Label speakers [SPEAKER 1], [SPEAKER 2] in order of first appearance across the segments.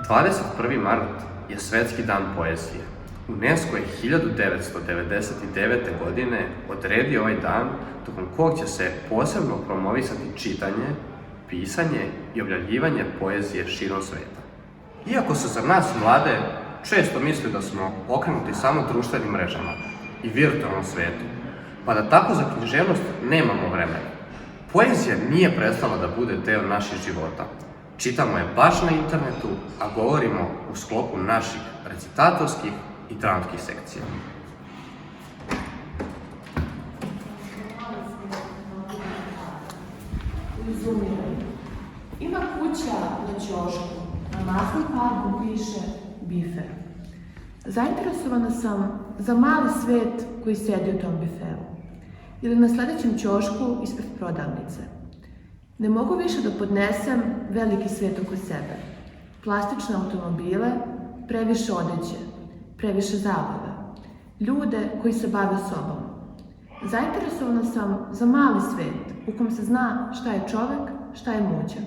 [SPEAKER 1] 21. mart je Svetski dan poezije. UNESCO je 1999. godine odredio ovaj dan tokom kog će se posebno promovisati čitanje, pisanje i objavljivanje poezije širom sveta. Iako se za nas mlade često misli da smo okrenuti samo društvenim mrežama i virtualnom svetu, pa da tako za književnost nemamo vremena. Poezija nije prestala da bude deo naših života. Čitamo je baš na internetu, a govorimo u sklopu naših recitatorskih i dramskih sekcija.
[SPEAKER 2] Ima kuća na ćošku, na masnom parku piše bifer. Zainteresovana sam za mali svet koji sedi u tom bifeu. Ili na sledećem ćošku ispred prodavnice. Ne mogu više da podnesem veliki svet oko sebe. Plastične automobile, previše odeće, previše zabave. Ljude koji se bave sobom. Zainteresovana sam za mali svet u kom se zna šta je čovek, šta je mućak.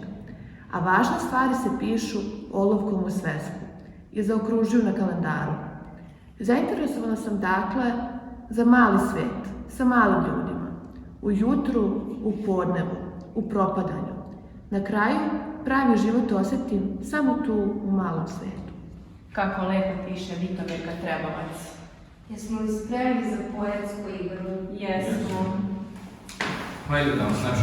[SPEAKER 2] A važne stvari se pišu olovkom u svesku i zaokružuju na kalendaru. Zainteresovana sam dakle za mali svet, sa malim ljudima. Ujutru, u podnevu, u propadanju. Na kraju, pravi život osetim samo tu u malom svetu.
[SPEAKER 3] Kako lepo piše Vitomirka Trebavac.
[SPEAKER 4] Jesmo li spremni za poetsku igru?
[SPEAKER 3] Jesmo.
[SPEAKER 5] Hajde da vam znači.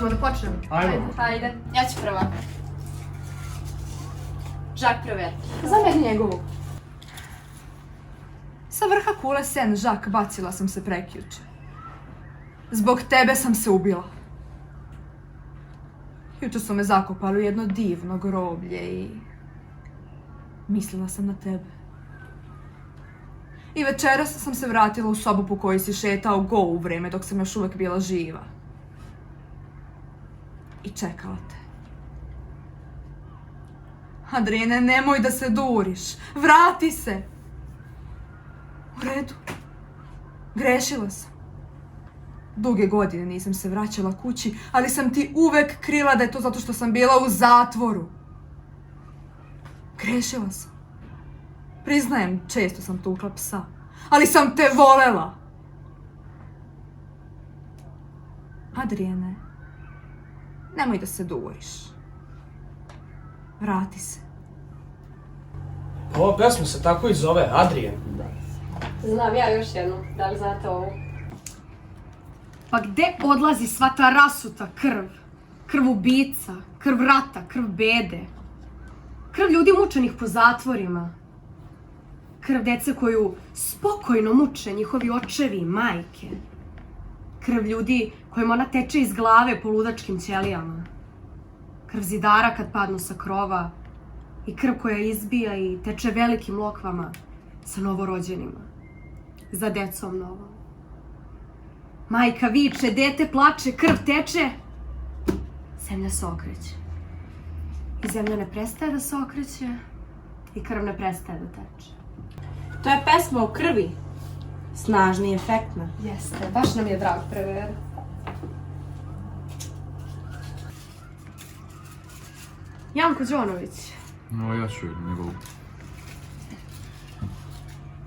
[SPEAKER 2] Hoćemo da počnemo?
[SPEAKER 4] Hajde. Ja ću prva. Žak Prever.
[SPEAKER 3] Za meni njegovu. Sa vrha kule Sen Žak bacila sam se prekjuče. Zbog tebe sam se ubila. Juče su me zakopali u jedno divno groblje i mislila sam na tebe. I večeras sam se vratila u sobu po kojoj si šetao go u vreme dok sam još uvek bila živa. I čekala te. Adrijene, nemoj da se duriš. Vrati se. U redu. Grešila sam. Duge godine nisam se vraćala kući, ali sam ti uvek krila da je to zato što sam bila u zatvoru. Grešila sam. Priznajem, često sam tukla psa. Ali sam te volela. Adrijene, nemoj da se duriš. Vrati se.
[SPEAKER 6] Ova pesma se tako i zove, Adrijan.
[SPEAKER 4] Znam ja još jednu. Da li znate ovu?
[SPEAKER 7] Pa gde odlazi sva ta rasuta krv? Krv ubica, krv rata, krv bede. Krv ljudi mučenih po zatvorima. Krv dece koju spokojno muče njihovi očevi i majke. Krv ljudi kojima ona teče iz glave po ludačkim ćelijama. Krv zidara kad padnu sa krova i krv koja izbija i teče velikim lokvama sa novorođenima. Za decom novom. Majka viče, dete plače, krv teče. Zemlja se okreće. I zemlja ne prestaje da se okreće i krv ne prestaje da teče.
[SPEAKER 8] To je pesma o krvi. Snažna i efektna.
[SPEAKER 7] Jeste, baš nam je drag Prever. Janko Đonović.
[SPEAKER 5] No, ja ću njegovu.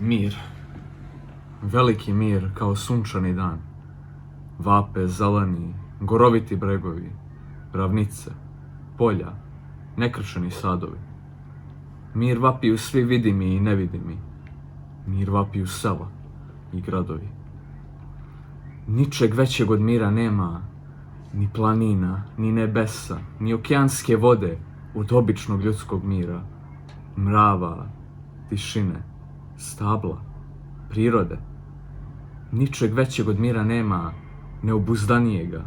[SPEAKER 5] Mir. Veliki mir kao sunčani dan. Vape, zeleni, goroviti bregovi, ravnice, polja, nekršeni sadovi. Mir vapiju svi vidimi i nevidimi. Mir vapiju sela i gradovi. Ničeg većeg od mira nema, ni planina, ni nebesa, ni okeanske vode od običnog ljudskog mira. Mrava, tišine, stabla, prirode. Ničeg većeg od mira nema, neobuzdanijega.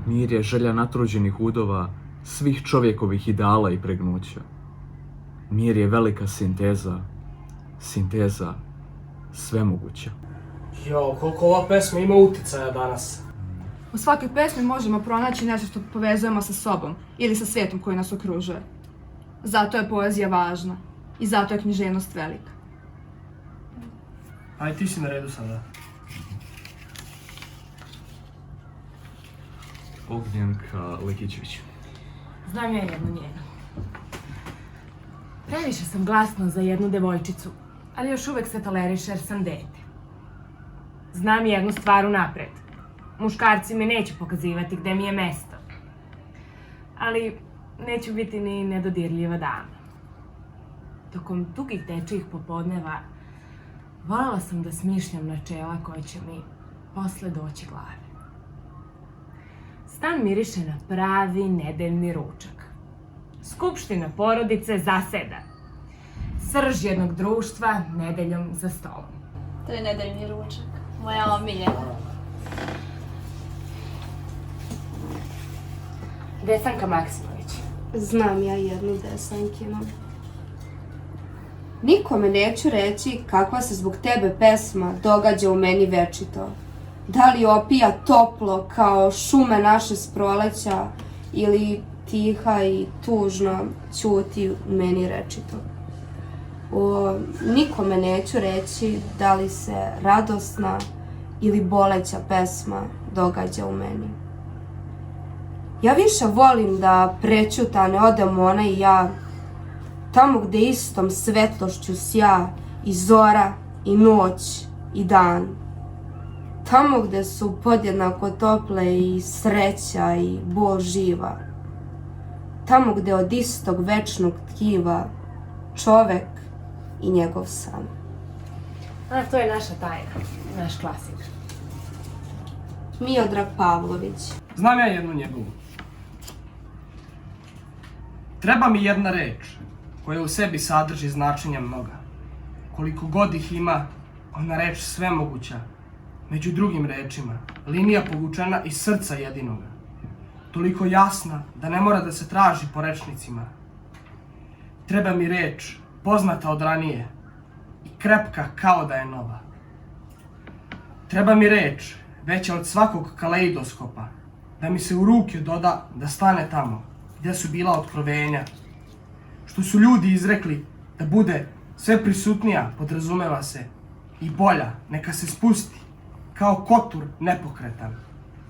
[SPEAKER 5] Mir je želja natruđenih udova svih čovjekovih ideala i pregnuća. Mir je velika sinteza svemoguća.
[SPEAKER 6] Jo, koliko ova pesma ima uticaja danas.
[SPEAKER 3] U svakoj pesmi možemo pronaći nešto što povezujemo sa sobom ili sa svijetom koji nas okružuje. Zato je poezija važna i zato je književnost velika.
[SPEAKER 6] Aj, ti si na redu sada.
[SPEAKER 5] Ognjenka Lekićević.
[SPEAKER 9] Znam ja jednu njenu. Previše sam glasna za jednu devojčicu, ali još uvek se toleriše jer sam dete. Znam jednu stvar unapred. Muškarci mi neće pokazivati gde mi je mesto. Ali neću biti ni nedodirljiva dama. Tokom dugih dečijih popodneva voljela sam da smišljam načela koje će mi posle doći glave. Stan miriše na pravi nedeljni ručak. Skupština porodice zaseda. Srž jednog društva nedeljom za stolom.
[SPEAKER 8] To je nedeljni ručak. Moja omiljena.
[SPEAKER 9] Desanka Maksimović.
[SPEAKER 10] Znam ja jednu Desankinu. Nikome neću reći kakva se zbog tebe pesma događa u meni večito. Da li opija toplo kao šume naše s proleća ili tiha i tužno ćuti u meni rečito. Nikome neću reći da li se radosna ili boleća pesma događa u meni. Ja više volim da prećutane odemo ona i ja, tamo gde istom svetlošću sja i zora i noć i dan. Tamo gde su podjednako tople i sreća i bol živa. Tamo gde od istog večnog tkiva čovek i njegov san.
[SPEAKER 9] A to je naša tajna, naš klasik.
[SPEAKER 10] Miodrag Pavlović.
[SPEAKER 6] Znam ja jednu njegovu. Treba mi jedna reč koja u sebi sadrži značenja mnoga. Koliko god ih ima, ona reč svemoguća. Među drugim rečima, linija povučena iz srca jedinoga. Toliko jasna da ne mora da se traži po rečnicima. Treba mi reč poznata od ranije i krepka kao da je nova. Treba mi reč veća od svakog kaleidoskopa, da mi se u ruke doda da stane tamo gdje su bila otkrovenja. Što su ljudi izrekli da bude sve prisutnija, podrazumeva se, i bolja, neka se spusti, kao kotur nepokretan,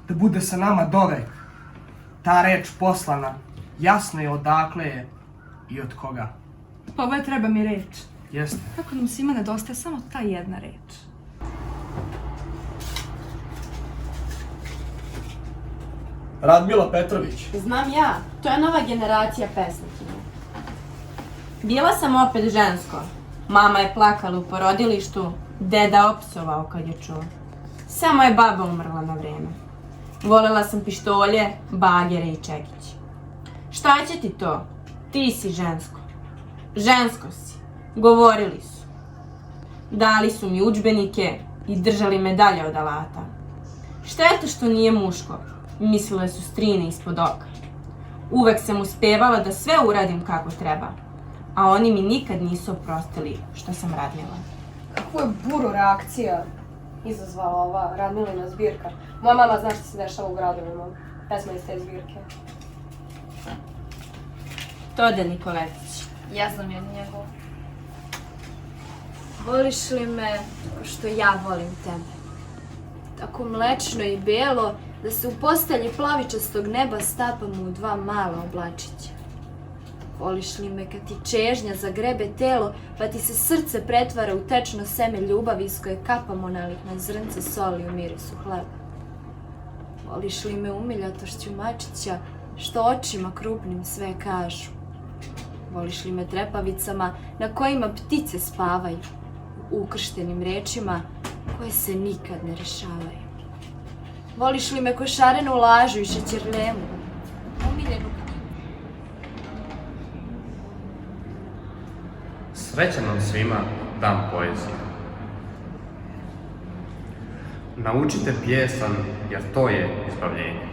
[SPEAKER 6] da bude sa nama dovek. Ta reč poslana, jasno je odakle je i od koga.
[SPEAKER 3] Pa ovo je treba mi reč.
[SPEAKER 6] Jeste.
[SPEAKER 3] Kako nam svima nedostaje samo ta jedna reč.
[SPEAKER 6] Radmila Petrović.
[SPEAKER 8] Znam ja, to je nova generacija pesnikinja. Bila sam opet žensko. Mama je plakala u porodilištu, deda opsovao kad je čuo. Samo je baba umrla na vreme. Volela sam pištolje, bagere i čekić. Šta će ti to? Ti si žensko. Žensko si. Govorili su. Dali su mi udžbenike i držali me dalje od alata. Šteta što nije muško. Mislile su strine ispod oka. Uvek sam uspevala da sve uradim kako treba. A oni mi nikad nisu oprostili što sam Radmila.
[SPEAKER 11] Kakvu je buru reakcija izazvala ova Radmilina zbirka? Moja mama zna što se dešava u gradovima. Pesma iz te zbirke.
[SPEAKER 8] Tode Nikoletić.
[SPEAKER 4] Ja znam jednu njegovu. Voliš li me ko što ja volim tebe? Tako mlečno i belo da se u postelji plavičastog neba stapam u dva mala oblačića. Voliš li me kad ti čežnja zagrebe telo pa ti se srce pretvara u tečno seme ljubavi iz koje kapamo nalitna zrnca soli u mirisu hleba? Voliš li me umiljatošću mačića što očima krupnim sve kažu? Voliš li me trepavicama na kojima ptice spavaju? ukrštenim rečima koje se nikad ne rešavaju. Voliš li me ko šarenu lažu i šećerlemu? Omiljenu knjigu.
[SPEAKER 1] Srećan nam svima dan poezije. Naučite pjesan, jer to je izbavljenje.